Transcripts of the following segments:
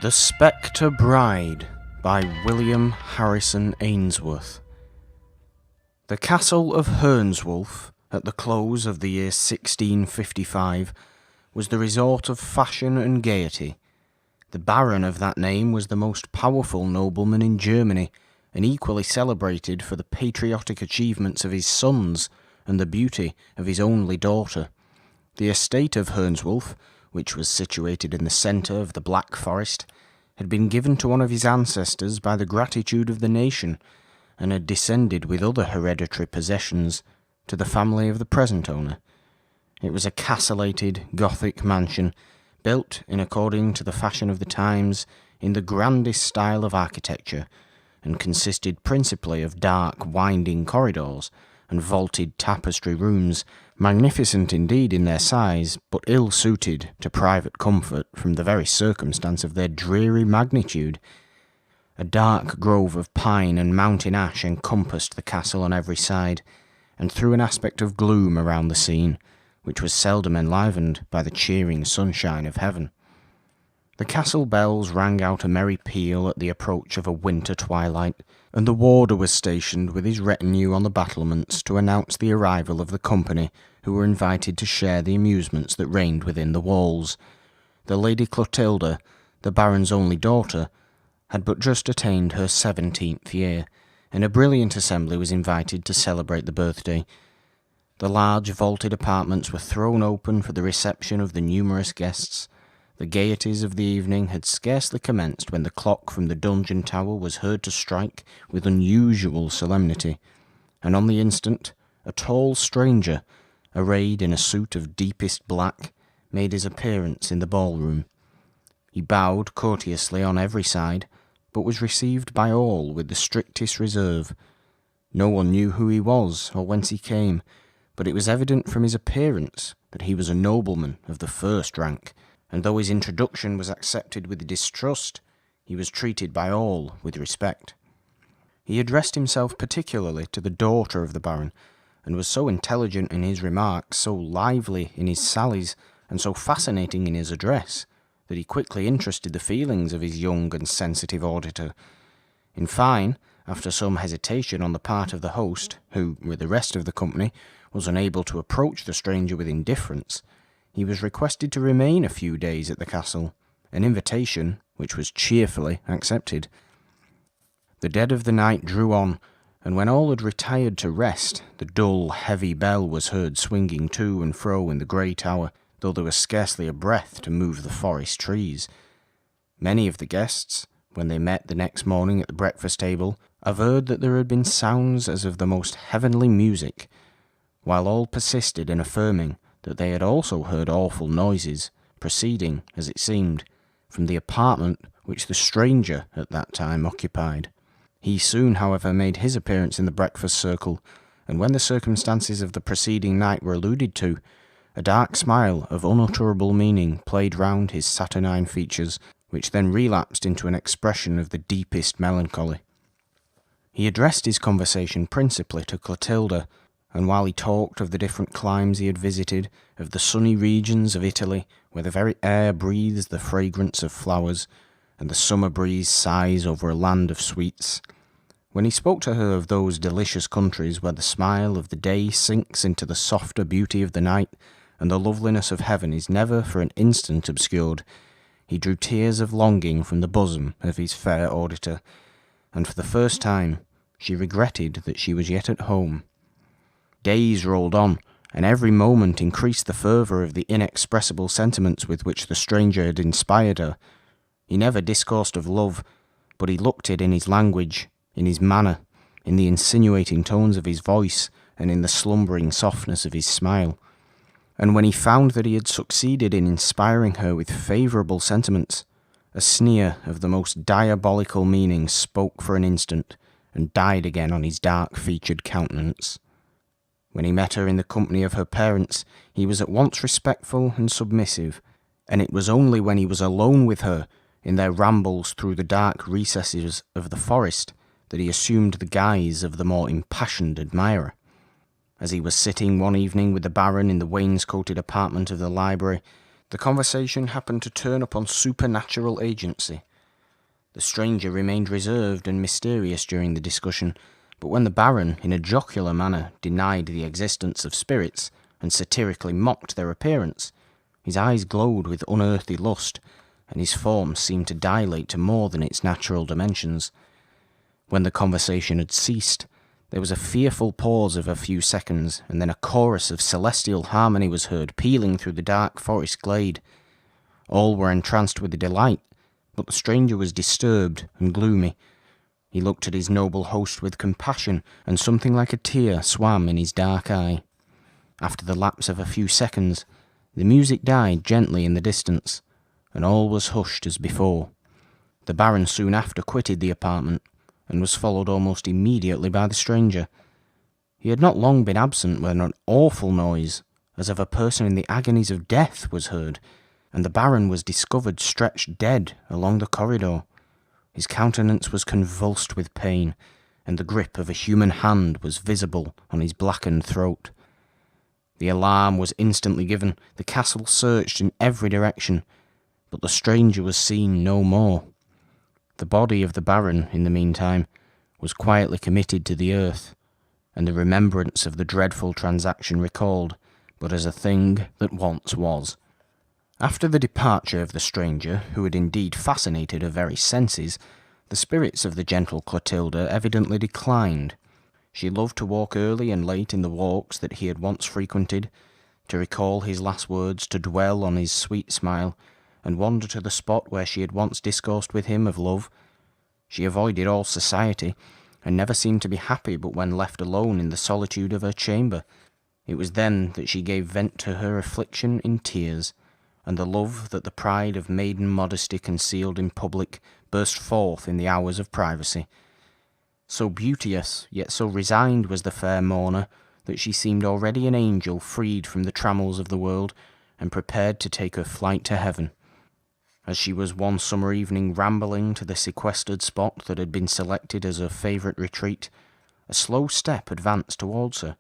The Spectre Bride by William Harrison Ainsworth. The castle of Hernswolf, at the close of the year 1655, was the resort of fashion and gaiety. The baron of that name was the most powerful nobleman in Germany, and equally celebrated for the patriotic achievements of his sons and the beauty of his only daughter. The estate of Hernswolf, which was situated in the centre of the Black Forest, had been given to one of his ancestors by the gratitude of the nation, and had descended with other hereditary possessions to the family of the present owner. It was a castellated Gothic mansion, built in according to the fashion of the times in the grandest style of architecture, and consisted principally of dark, winding corridors and vaulted tapestry rooms, magnificent indeed in their size, but ill-suited to private comfort from the very circumstance of their dreary magnitude. A dark grove of pine and mountain ash encompassed the castle on every side, and threw an aspect of gloom around the scene, which was seldom enlivened by the cheering sunshine of heaven. The castle bells rang out a merry peal at the approach of a winter twilight, and the warder was stationed with his retinue on the battlements to announce the arrival of the company who were invited to share the amusements that reigned within the walls. The Lady Clotilda, the baron's only daughter, had but just attained her 17th year, and a brilliant assembly was invited to celebrate the birthday. The large vaulted apartments were thrown open for the reception of the numerous guests. The gaieties of the evening had scarcely commenced when the clock from the dungeon tower was heard to strike with unusual solemnity, and on the instant a tall stranger, arrayed in a suit of deepest black, made his appearance in the ballroom. He bowed courteously on every side, but was received by all with the strictest reserve. No one knew who he was or whence he came, but it was evident from his appearance that he was a nobleman of the first rank, and though his introduction was accepted with distrust, he was treated by all with respect. He addressed himself particularly to the daughter of the baron, and was so intelligent in his remarks, so lively in his sallies, and so fascinating in his address, that he quickly interested the feelings of his young and sensitive auditor. In fine, after some hesitation on the part of the host, who, with the rest of the company, was unable to approach the stranger with indifference, he was requested to remain a few days at the castle, an invitation which was cheerfully accepted. The dead of the night drew on, and when all had retired to rest, the dull, heavy bell was heard swinging to and fro in the grey tower, though there was scarcely a breath to move the forest trees. Many of the guests, when they met the next morning at the breakfast table, averred that there had been sounds as of the most heavenly music, while all persisted in affirming that they had also heard awful noises, proceeding, as it seemed, from the apartment which the stranger at that time occupied. He soon, however, made his appearance in the breakfast circle, and when the circumstances of the preceding night were alluded to, a dark smile of unutterable meaning played round his saturnine features, which then relapsed into an expression of the deepest melancholy. He addressed his conversation principally to Clotilda, and while he talked of the different climes he had visited, of the sunny regions of Italy, where the very air breathes the fragrance of flowers, and the summer breeze sighs over a land of sweets, when he spoke to her of those delicious countries where the smile of the day sinks into the softer beauty of the night, and the loveliness of heaven is never for an instant obscured, he drew tears of longing from the bosom of his fair auditor, and for the first time she regretted that she was yet at home. Days rolled on, and every moment increased the fervour of the inexpressible sentiments with which the stranger had inspired her. He never discoursed of love, but he looked it in his language, in his manner, in the insinuating tones of his voice, and in the slumbering softness of his smile. And when he found that he had succeeded in inspiring her with favourable sentiments, a sneer of the most diabolical meaning spoke for an instant, and died again on his dark-featured countenance. When he met her in the company of her parents, he was at once respectful and submissive, and it was only when he was alone with her, in their rambles through the dark recesses of the forest, that he assumed the guise of the more impassioned admirer. As he was sitting one evening with the baron in the wainscoted apartment of the library, the conversation happened to turn upon supernatural agency, The stranger remained reserved and mysterious during the discussion, but when the Baron, in a jocular manner, denied the existence of spirits and satirically mocked their appearance, his eyes glowed with unearthly lust, and his form seemed to dilate to more than its natural dimensions. When the conversation had ceased, there was a fearful pause of a few seconds, and then a chorus of celestial harmony was heard pealing through the dark forest glade. All were entranced with delight, but the stranger was disturbed and gloomy. He looked at his noble host with compassion, and something like a tear swam in his dark eye. After the lapse of a few seconds, the music died gently in the distance, and all was hushed as before. The Baron soon after quitted the apartment, and was followed almost immediately by the stranger. He had not long been absent when an awful noise, as of a person in the agonies of death, was heard, and the Baron was discovered stretched dead along the corridor. His countenance was convulsed with pain, and the grip of a human hand was visible on his blackened throat. The alarm was instantly given, the castle searched in every direction, but the stranger was seen no more. The body of the Baron, in the meantime, was quietly committed to the earth, and the remembrance of the dreadful transaction recalled but as a thing that once was. After the departure of the stranger, who had indeed fascinated her very senses, the spirits of the gentle Clotilda evidently declined. She loved to walk early and late in the walks that he had once frequented, to recall his last words, to dwell on his sweet smile, and wander to the spot where she had once discoursed with him of love. She avoided all society, and never seemed to be happy but when left alone in the solitude of her chamber. It was then that she gave vent to her affliction in tears, and the love that the pride of maiden modesty concealed in public burst forth in the hours of privacy. So beauteous, yet so resigned was the fair mourner, that she seemed already an angel freed from the trammels of the world, and prepared to take her flight to heaven. As she was one summer evening rambling to the sequestered spot that had been selected as her favourite retreat, a slow step advanced towards her.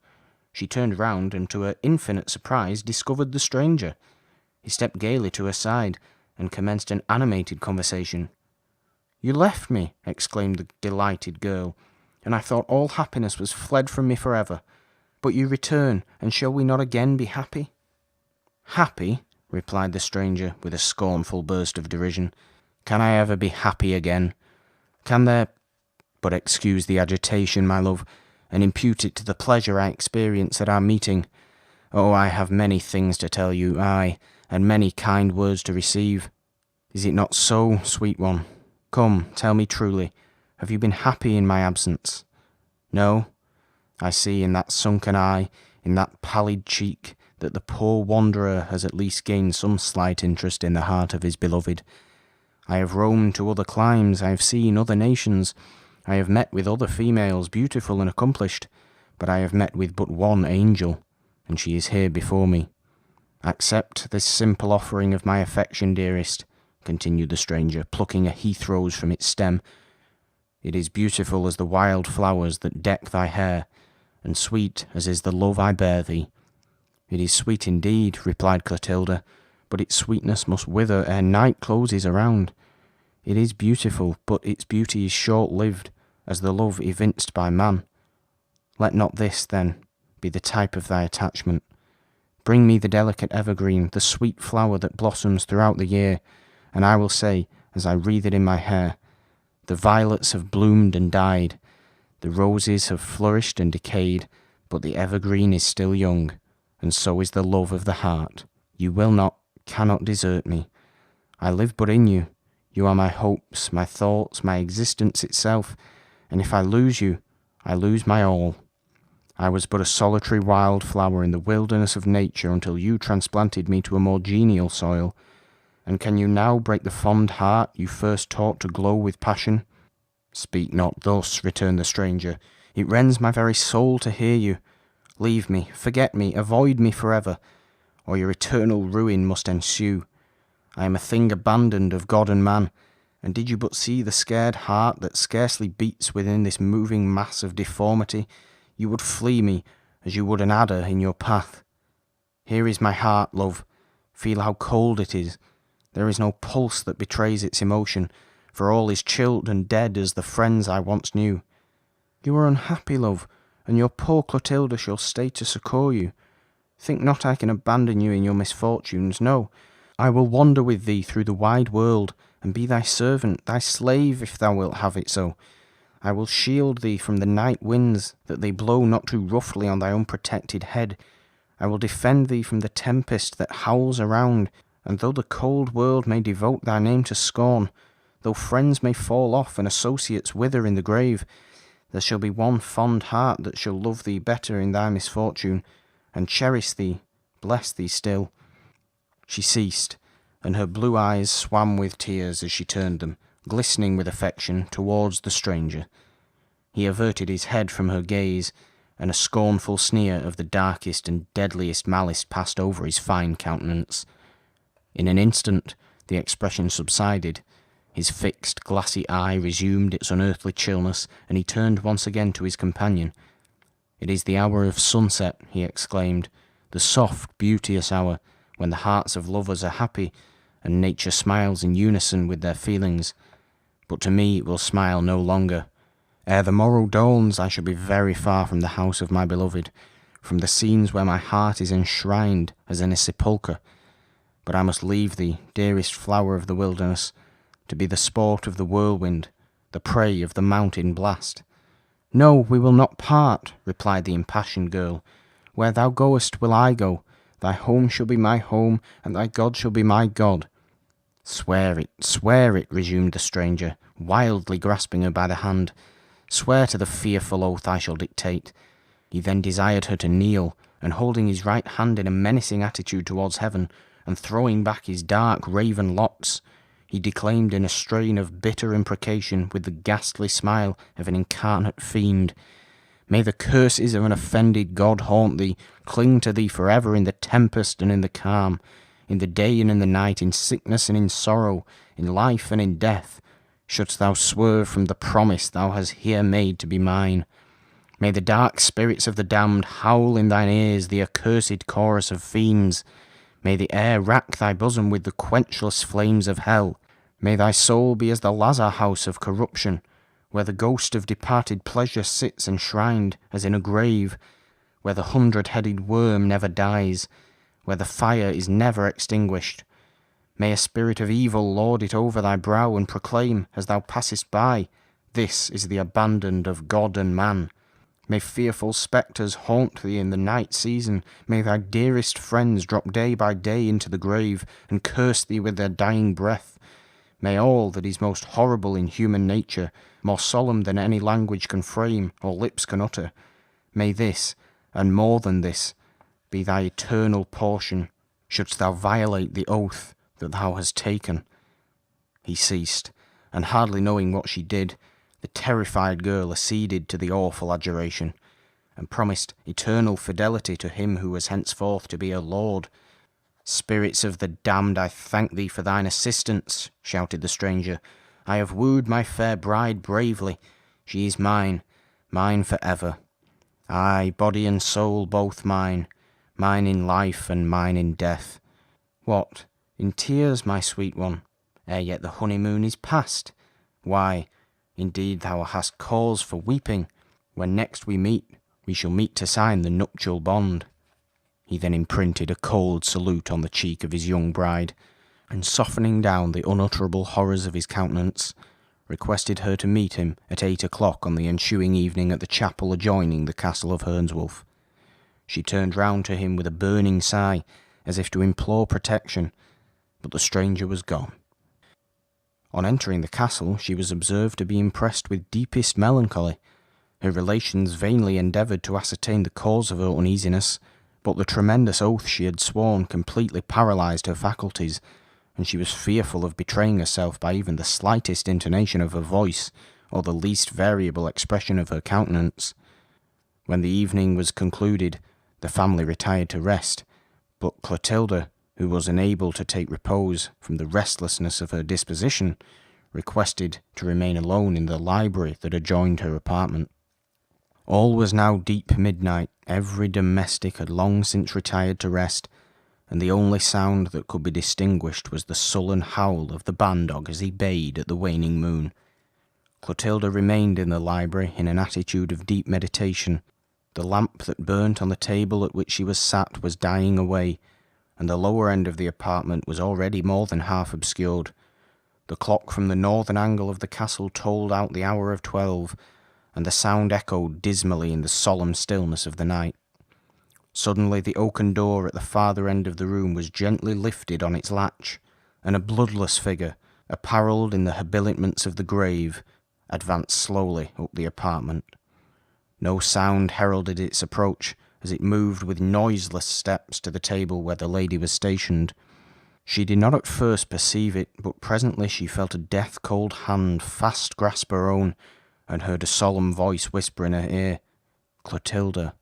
She turned round, and to her infinite surprise discovered the stranger. He stepped gaily to her side, and commenced an animated conversation. "You left me," exclaimed the delighted girl, "and I thought all happiness was fled from me for ever. But you return, and shall we not again be happy?" "Happy?" replied the stranger, with a scornful burst of derision. "Can I ever be happy again? Can there— But excuse the agitation, my love, and impute it to the pleasure I experience at our meeting. Oh, I have many things to tell you, aye, and many kind words to receive. Is it not so, sweet one? Come, tell me truly, have you been happy in my absence? No? I see in that sunken eye, in that pallid cheek, that the poor wanderer has at least gained some slight interest in the heart of his beloved. I have roamed to other climes, I have seen other nations, I have met with other females beautiful and accomplished, but I have met with but one angel, and she is here before me. Accept this simple offering of my affection, dearest," continued the stranger, plucking a heath rose from its stem. "It is beautiful as the wild flowers that deck thy hair, and sweet as is the love I bear thee." "It is sweet indeed," replied Clotilda, "but its sweetness must wither ere night closes around. It is beautiful, but its beauty is short-lived, as the love evinced by man. Let not this, then, be the type of thy attachment. Bring me the delicate evergreen, the sweet flower that blossoms throughout the year, and I will say, as I wreathe it in my hair, the violets have bloomed and died, the roses have flourished and decayed, but the evergreen is still young, and so is the love of the heart. You will not, cannot desert me. I live but in you. You are my hopes, my thoughts, my existence itself, and if I lose you, I lose my all. I was but a solitary wild flower in the wilderness of nature until you transplanted me to a more genial soil. And can you now break the fond heart you first taught to glow with passion?" "Speak not thus," returned the stranger. "It rends my very soul to hear you. Leave me, forget me, avoid me forever, or your eternal ruin must ensue. I am a thing abandoned of God and man, and did you but see the scared heart that scarcely beats within this moving mass of deformity, you would flee me as you would an adder in your path. Here is my heart, love. Feel how cold it is. There is no pulse that betrays its emotion, for all is chilled and dead as the friends I once knew. You are unhappy, love, and your poor Clotilda shall stay to succour you. Think not I can abandon you in your misfortunes, no. I will wander with thee through the wide world, and be thy servant, thy slave, if thou wilt have it so. I will shield thee from the night winds, that they blow not too roughly on thy unprotected head. I will defend thee from the tempest that howls around, and though the cold world may devote thy name to scorn, though friends may fall off and associates wither in the grave, there shall be one fond heart that shall love thee better in thy misfortune, and cherish thee, bless thee still. She ceased, and her blue eyes swam with tears as she turned them, glistening with affection, towards the stranger. He averted his head from her gaze, and a scornful sneer of the darkest and deadliest malice passed over his fine countenance. In an instant the expression subsided, his fixed, glassy eye resumed its unearthly chillness, and he turned once again to his companion. "It is the hour of sunset," he exclaimed, "the soft, beauteous hour, when the hearts of lovers are happy, and nature smiles in unison with their feelings. But to me it will smile no longer. Ere the morrow dawns I shall be very far from the house of my beloved, from the scenes where my heart is enshrined as in a sepulchre. But I must leave thee, dearest flower of the wilderness, to be the sport of the whirlwind, the prey of the mountain blast." "No, we will not part," replied the impassioned girl. "Where thou goest will I go. Thy home shall be my home, and thy God shall be my God." Swear it," resumed the stranger, wildly grasping her by the hand. "Swear to the fearful oath I shall dictate." He then desired her to kneel, and holding his right hand in a menacing attitude towards heaven, and throwing back his dark raven locks, he declaimed in a strain of bitter imprecation, with the ghastly smile of an incarnate fiend, "May the curses of an offended God haunt thee, cling to thee forever in the tempest and in the calm, in the day and in the night, in sickness and in sorrow, in life and in death, shouldst thou swerve from the promise thou hast here made to be mine. May the dark spirits of the damned howl in thine ears the accursed chorus of fiends. May the air rack thy bosom with the quenchless flames of hell. May thy soul be as the lazar house of corruption, where the ghost of departed pleasure sits enshrined as in a grave, where the 100-headed worm never dies, where the fire is never extinguished. May a spirit of evil lord it over thy brow and proclaim, as thou passest by, this is the abandoned of God and man. May fearful spectres haunt thee in the night season. May thy dearest friends drop day by day into the grave, and curse thee with their dying breath. May all that is most horrible in human nature, more solemn than any language can frame or lips can utter, may this, and more than this, be thy eternal portion, shouldst thou violate the oath that thou hast taken." He ceased, and hardly knowing what she did, the terrified girl acceded to the awful adjuration, and promised eternal fidelity to him who was henceforth to be her lord. "Spirits of the damned, I thank thee for thine assistance," shouted the stranger. "I have wooed my fair bride bravely. She is mine, mine for ever. Aye, body and soul both mine, mine in life and mine in death. What, in tears, my sweet one, ere yet the honeymoon is past? Why, indeed thou hast cause for weeping. When next we meet, we shall meet to sign the nuptial bond." He then imprinted a cold salute on the cheek of his young bride, and softening down the unutterable horrors of his countenance, requested her to meet him at 8 o'clock on the ensuing evening at the chapel adjoining the castle of Hernswolf. She turned round to him with a burning sigh, as if to implore protection, but the stranger was gone. On entering the castle, she was observed to be impressed with deepest melancholy. Her relations vainly endeavoured to ascertain the cause of her uneasiness, but the tremendous oath she had sworn completely paralysed her faculties, and she was fearful of betraying herself by even the slightest intonation of her voice, or the least variable expression of her countenance. When the evening was concluded, the family retired to rest, but Clotilda, who was unable to take repose from the restlessness of her disposition, requested to remain alone in the library that adjoined her apartment. All was now deep midnight, every domestic had long since retired to rest, and the only sound that could be distinguished was the sullen howl of the bandog as he bayed at the waning moon. Clotilda remained in the library in an attitude of deep meditation. The lamp that burnt on the table at which she was sat was dying away, and the lower end of the apartment was already more than half obscured. The clock from the northern angle of the castle tolled out the hour of 12, and the sound echoed dismally in the solemn stillness of the night. Suddenly the oaken door at the farther end of the room was gently lifted on its latch, and a bloodless figure, apparelled in the habiliments of the grave, advanced slowly up the apartment. No sound heralded its approach, as it moved with noiseless steps to the table where the lady was stationed. She did not at first perceive it, but presently she felt a death-cold hand fast grasp her own, and heard a solemn voice whisper in her ear, "Clotilda."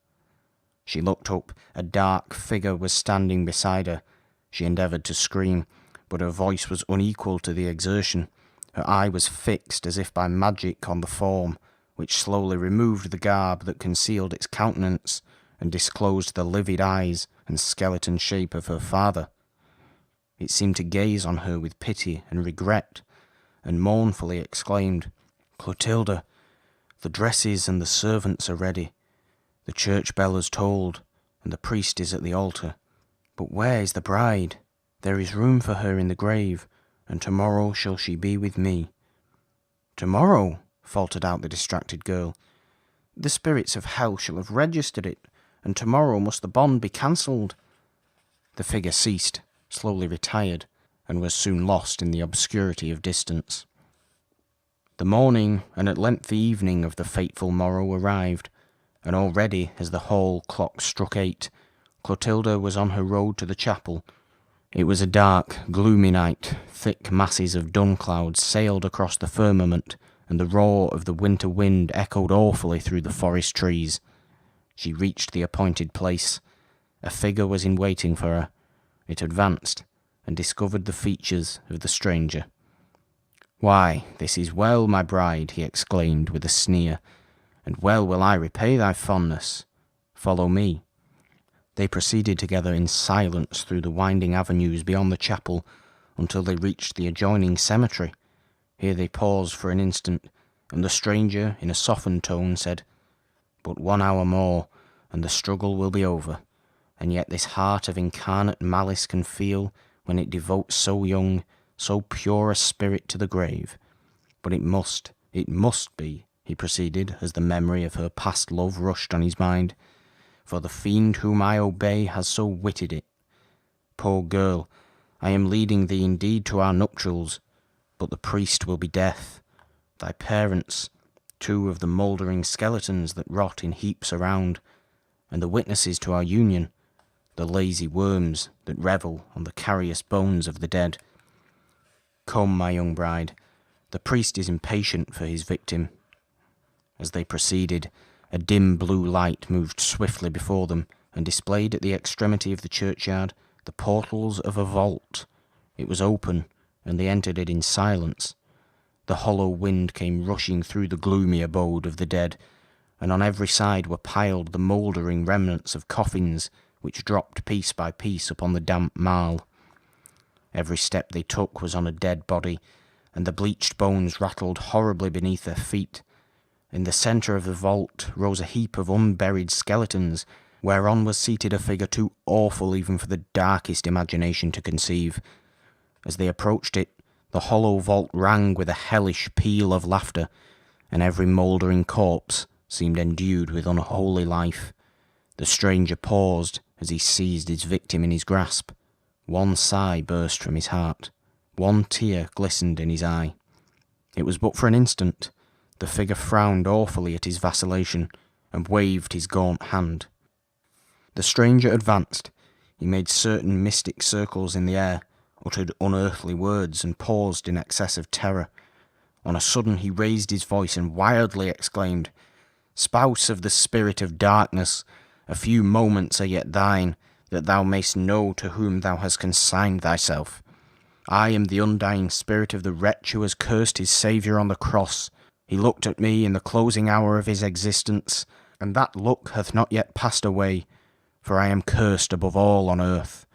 She looked up. A dark figure was standing beside her. She endeavoured to scream, but her voice was unequal to the exertion. Her eye was fixed as if by magic on the form, which slowly removed the garb that concealed its countenance, and disclosed the livid eyes and skeleton shape of her father. It seemed to gaze on her with pity and regret, and mournfully exclaimed, "Clotilda, the dresses and the servants are ready. The church bell has tolled, and the priest is at the altar. But where is the bride? There is room for her in the grave, and tomorrow shall she be with me." "Tomorrow?" faltered out the distracted girl. "The spirits of hell shall have registered it, and tomorrow must the bond be cancelled." The figure ceased, slowly retired, and was soon lost in the obscurity of distance. The morning, and at length the evening of the fateful morrow arrived, and already, as the hall clock struck 8, Clotilda was on her road to the chapel. It was a dark, gloomy night. Thick masses of dun clouds sailed across the firmament, and the roar of the winter wind echoed awfully through the forest trees. She reached the appointed place. A figure was in waiting for her. It advanced, and discovered the features of the stranger. "Why, this is well, my bride," he exclaimed with a sneer, "and well will I repay thy fondness. Follow me." They proceeded together in silence through the winding avenues beyond the chapel until they reached the adjoining cemetery. Here they paused for an instant, and the stranger, in a softened tone, said, "But 1 hour more, and the struggle will be over, and yet this heart of incarnate malice can feel, when it devotes so young, so pure a spirit to the grave. But it must be," he proceeded, as the memory of her past love rushed on his mind, "for the fiend whom I obey has so witted it. Poor girl, I am leading thee indeed to our nuptials, but the priest will be death. Thy parents, 2 of the mouldering skeletons that rot in heaps around, and the witnesses to our union, the lazy worms that revel on the carious bones of the dead. Come, my young bride, the priest is impatient for his victim." As they proceeded, a dim blue light moved swiftly before them, and displayed at the extremity of the churchyard the portals of a vault. It was open, and they entered it in silence. The hollow wind came rushing through the gloomy abode of the dead, and on every side were piled the mouldering remnants of coffins, which dropped piece by piece upon the damp marl. Every step they took was on a dead body, and the bleached bones rattled horribly beneath their feet. In the centre of the vault rose a heap of unburied skeletons, whereon was seated a figure too awful even for the darkest imagination to conceive. As they approached it, the hollow vault rang with a hellish peal of laughter, and every mouldering corpse seemed endued with unholy life. The stranger paused as he seized his victim in his grasp. One sigh burst from his heart. One tear glistened in his eye. It was but for an instant. The figure frowned awfully at his vacillation, and waved his gaunt hand. The stranger advanced. He made certain mystic circles in the air, uttered unearthly words, and paused in excess of terror. On a sudden he raised his voice and wildly exclaimed, "Spouse of the spirit of darkness, a few moments are yet thine, that thou mayst know to whom thou hast consigned thyself. I am the undying spirit of the wretch who has cursed his Saviour on the cross. He looked at me in the closing hour of his existence, and that look hath not yet passed away, for I am cursed above all on earth.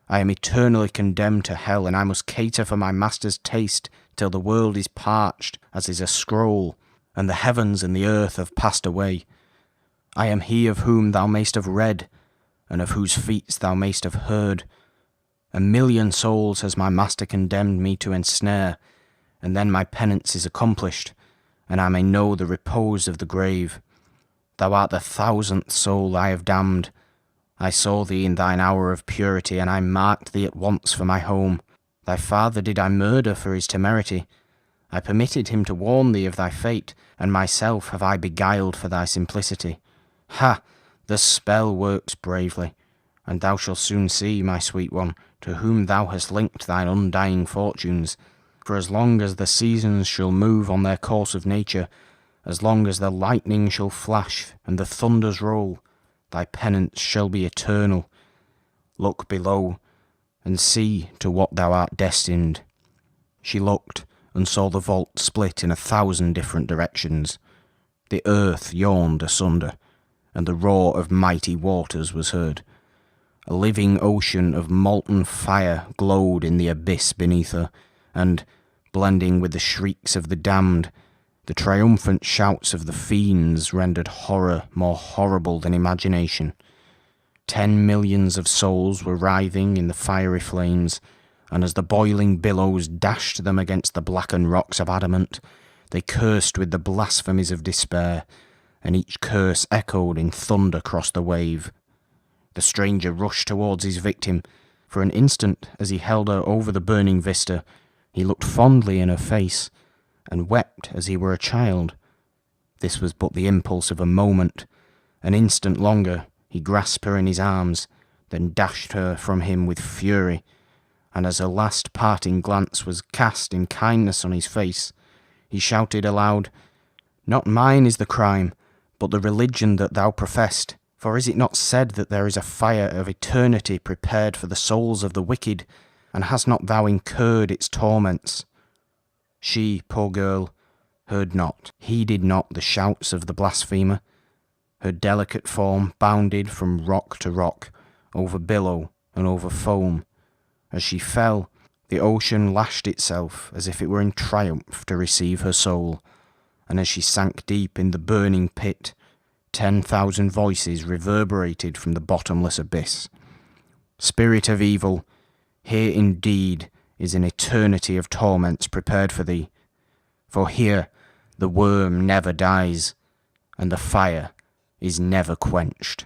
I am eternally condemned to hell, and I must cater for my master's taste till the world is parched, as is a scroll, and the heavens and the earth have passed away. I am he of whom thou mayst have read, and of whose feats thou mayst have heard. 1,000,000 souls has my master condemned me to ensnare, and then my penance is accomplished, and I may know the repose of the grave. Thou art the 1,000th soul I have damned. I saw thee in thine hour of purity, and I marked thee at once for my home. Thy father did I murder for his temerity. I permitted him to warn thee of thy fate, and myself have I beguiled for thy simplicity. Ha! The spell works bravely, and thou shalt soon see, my sweet one, to whom thou hast linked thine undying fortunes. For as long as the seasons shall move on their course of nature, as long as the lightning shall flash and the thunders roll, thy penance shall be eternal. Look below, and see to what thou art destined. She looked, and saw the vault split in 1,000 different directions. The earth yawned asunder, and the roar of mighty waters was heard. A living ocean of molten fire glowed in the abyss beneath her, and, blending with the shrieks of the damned, the triumphant shouts of the fiends rendered horror more horrible than imagination. 10 millions of souls were writhing in the fiery flames, and as the boiling billows dashed them against the blackened rocks of adamant, they cursed with the blasphemies of despair, and each curse echoed in thunder across the wave. The stranger rushed towards his victim. For an instant, as he held her over the burning vista, he looked fondly in her face, and wept as he were a child. This was but the impulse of a moment. An instant longer, he grasped her in his arms, then dashed her from him with fury, and as her last parting glance was cast in kindness on his face, he shouted aloud, "Not mine is the crime, but the religion that thou professed. For is it not said that there is a fire of eternity prepared for the souls of the wicked, and hast not thou incurred its torments?" She, poor girl, heard not, heeded not the shouts of the blasphemer. Her delicate form bounded from rock to rock, over billow and over foam. As she fell, the ocean lashed itself as if it were in triumph to receive her soul, and as she sank deep in the burning pit, 10,000 voices reverberated from the bottomless abyss. Spirit of evil, here indeed is an eternity of torments prepared for thee, for here the worm never dies, and the fire is never quenched.